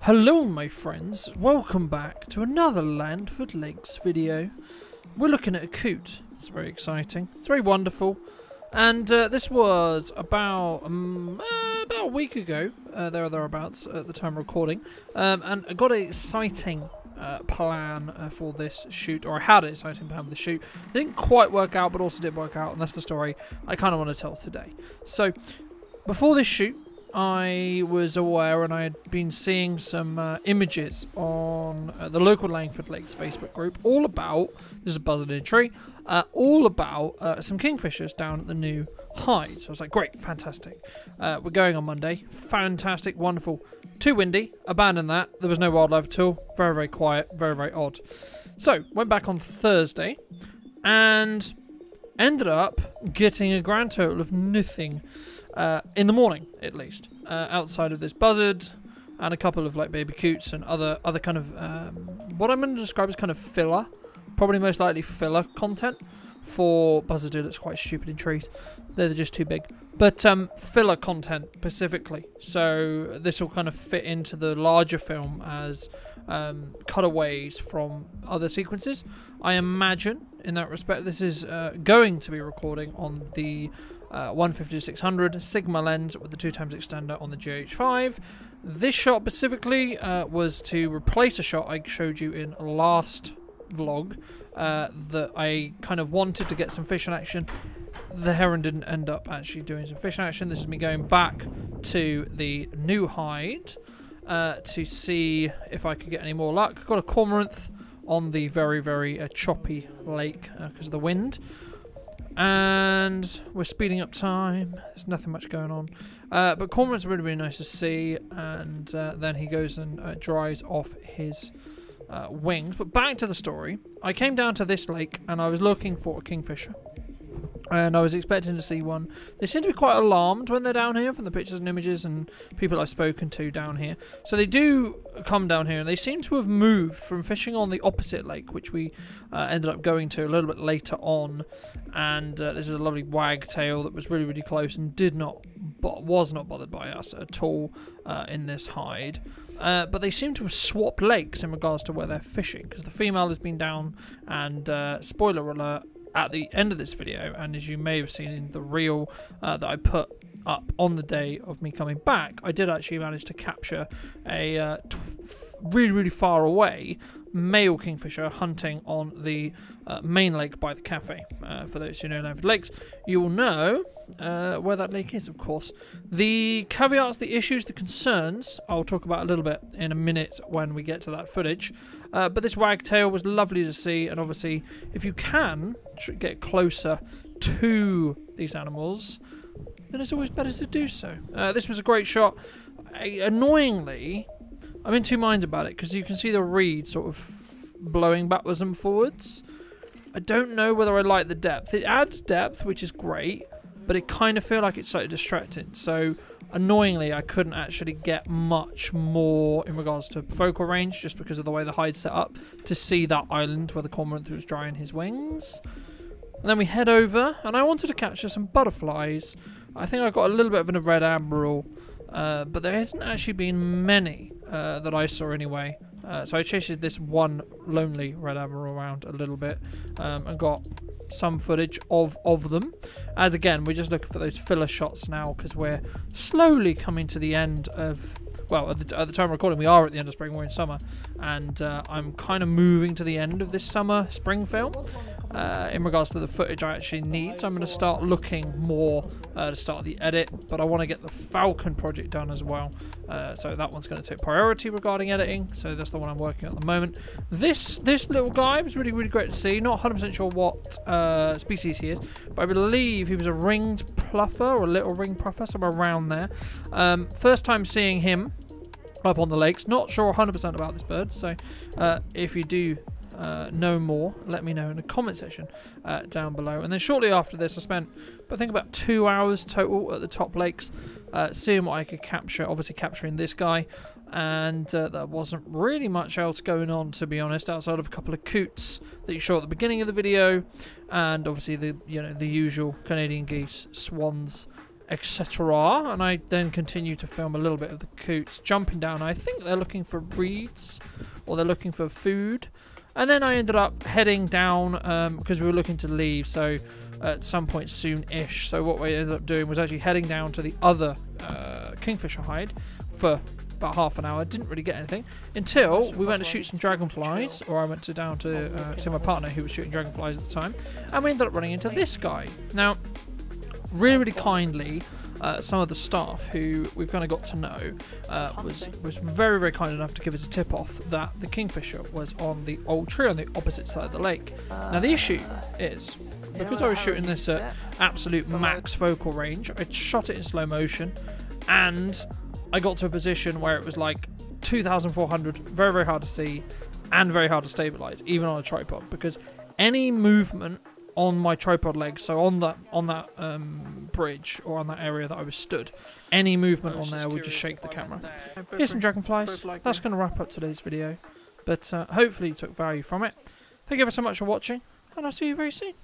Hello my friends, welcome back to another Langford Lakes video. We're looking at a coot. It's very exciting, it's very wonderful, and this was about a week ago, there or thereabouts at the time of recording, and I got a sighting plan for this shoot, or I had a sighting plan for the shoot. It didn't quite work out, but also did work out, and that's the story I kind of want to tell today. So, before this shoot, I was aware, and I had been seeing some images on the local Langford Lakes Facebook group, all about, this is a buzzard in a tree, all about some kingfishers down at the new hide. So I was like, great, fantastic. We're going on Monday. Fantastic, wonderful. Too windy, abandoned that. There was no wildlife at all. Very, very quiet, very, very odd. So, went back on Thursday, and ended up getting a grand total of nothing. In the morning, at least, outside of this buzzard and a couple of like baby coots and other kind of what I'm going to describe as kind of filler, probably most likely filler content for buzzard that's quite stupid in trees. They're just too big, but filler content specifically. So this will kind of fit into the larger film as cutaways from other sequences. I imagine in that respect, this is going to be recording on the 150-600 Sigma lens with the 2x extender on the GH5. This shot specifically was to replace a shot I showed you in last vlog that I kind of wanted to get some fishing action. The heron didn't end up actually doing some fishing action. This is me going back to the new hide to see if I could get any more luck. Got a cormorant on the very, very choppy lake because of the wind. And we're speeding up time. There's nothing much going on, but cormorant's really, really nice to see. And then he goes and dries off his wings. But back to the story. I came down to this lake and I was looking for a kingfisher, and I was expecting to see one. They seem to be quite alarmed when they're down here from the pictures and images and people I've spoken to down here. So they do come down here, and they seem to have moved from fishing on the opposite lake, which we ended up going to a little bit later on. And this is a lovely wagtail that was really, really close and was not bothered by us at all in this hide. But they seem to have swapped lakes in regards to where they're fishing, because the female has been down, and spoiler alert, at the end of this video, and as you may have seen in the reel that I put up on the day of me coming back, I did actually manage to capture a really, really far away male kingfisher hunting on the main lake by the cafe. For those who know Langford Lakes, you will know where that lake is, of course. The caveats, the issues, the concerns, I'll talk about a little bit in a minute when we get to that footage. But this wagtail was lovely to see, and obviously, if you can get closer to these animals, then it's always better to do so. This was a great shot. Annoyingly, I'm in two minds about it, because you can see the reed sort of blowing backwards and forwards. I don't know whether I like the depth. It adds depth, which is great, but it kind of feel like it's slightly distracting. So annoyingly, I couldn't actually get much more in regards to focal range, just because of the way the hide's set up, to see that island where the cormorant was drying his wings. And then we head over, and I wanted to capture some butterflies. I think I got a little bit of a red admiral, but there hasn't actually been many that I saw anyway. So I chased this one lonely red admiral around a little bit, and got some footage of them. As again, we're just looking for those filler shots now, because we're slowly coming to the end of, well, at the time of recording, we are at the end of spring, we're in summer, and I'm kind of moving to the end of this summer spring film in regards to the footage I actually need. So I'm going to start looking more to start the edit, but I want to get the Falcon project done as well. So that one's going to take priority regarding editing, so that's the one I'm working on at the moment. This little guy was really, really great to see. Not 100% sure what species he is, but I believe he was a ringed pluffer, or a little ringed pluffer, somewhere around there. First time seeing him up on the lakes. Not sure 100% about this bird, so if you do know more, let me know in the comment section down below. And then shortly after this, I spent, I think, about 2 hours total at the top lakes, seeing what I could capture, obviously capturing this guy, and there wasn't really much else going on, to be honest, outside of a couple of coots that you saw at the beginning of the video, and obviously the the usual Canadian geese, swans, etc. And I then continue to film a little bit of the coots jumping down. I think they're looking for reeds, or they're looking for food. And then I ended up heading down because we were looking to leave, so at some point soon-ish. So what we ended up doing was actually heading down to the other kingfisher hide for about half an hour. Didn't really get anything until we went to shoot some dragonflies, or I went down to see my partner who was shooting dragonflies at the time, and we ended up running into this guy. Now, really kindly, some of the staff who we've kind of got to know was very, very kind enough to give us a tip off that the kingfisher was on the old tree on the opposite side of the lake. Now the issue is, because I was shooting this at absolute max focal range, I shot it in slow motion, and I got to a position where it was like 2,400, very, very hard to see and very hard to stabilize, even on a tripod, because any movement on my tripod legs, so on that bridge or on that area that I was stood, any movement on there would just shake the camera. Here's some dragonflies. That's going to wrap up today's video, but hopefully you took value from it. Thank you ever so much for watching, and I'll see you very soon.